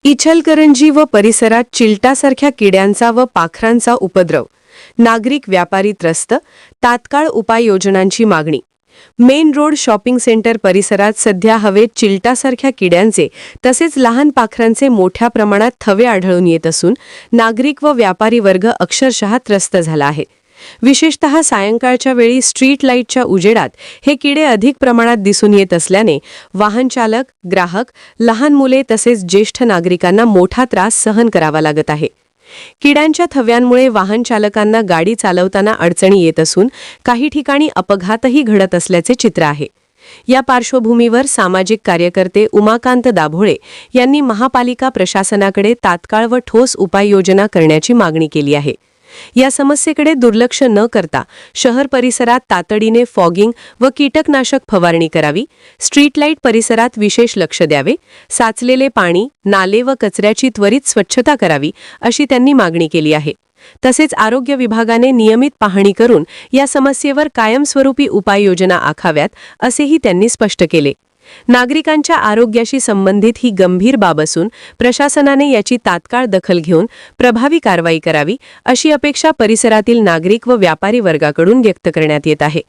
इचलकरंजी व परिसरात चिलटासारख्या किड्यांचा व पाखरांचा उपद्रव, नागरिक व्यापारी त्रस्त, तात्काळ उपाययोजनांची मागणी. मेन रोड शॉपिंग सेंटर परिसरात सध्या हवेत चिलटासारख्या किड्यांचे तसेच लहान पाखरांचे मोठ्या प्रमाणात थवे आढळून येत असून नागरिक व व्यापारी वर्ग अक्षरशः त्रस्त झाला आहे. विशेषतः सायंकाळच्या वेळी स्ट्रीट लाईटच्या उजेडात हे किडे अधिक प्रमाणात दिसून येत असल्याने वाहन चालक, ग्राहक, लहान मुले तसेच ज्येष्ठ नागरिकांना मोठा त्रास सहन करावा लागत आहे. किड्यांच्या थव्यांमुळे वाहन चालकांना गाडी चालवताना अडचणी येत असून काही ठिकाणी अपघातही घडत असल्याचे चित्र आहे. या पार्श्वभूमीवर सामाजिक कार्यकर्ते उमाकांत दाभोळे यांनी महापालिका प्रशासनाकडे तात्काळ व ठोस उपाययोजना करण्याची मागणी केली आहे. या समस्येकडे दुर्लक्ष न करता शहर परिसरात तातडीने फॉगिंग व कीटकनाशक फवारणी करावी, स्ट्रीट लाईट परिसरात विशेष लक्ष द्यावे, साचलेले पाणी, नाले व कचऱ्याची त्वरित स्वच्छता करावी अशी त्यांनी मागणी केली आहे. तसेच आरोग्य विभागाने नियमित पाहणी करून या समस्येवर कायमस्वरूपी उपाययोजना आखाव्यात असेही त्यांनी स्पष्ट केले. नागरिकांच्या आरोग्याशी संबंधित ही गंभीर बाब असून प्रशासनाने याची तात्काळ दखल घेऊन प्रभावी कारवाई करावी अशी अपेक्षा परिसरातील नागरिक व व्यापारी वर्गाकडून व्यक्त करण्यात येत आहे.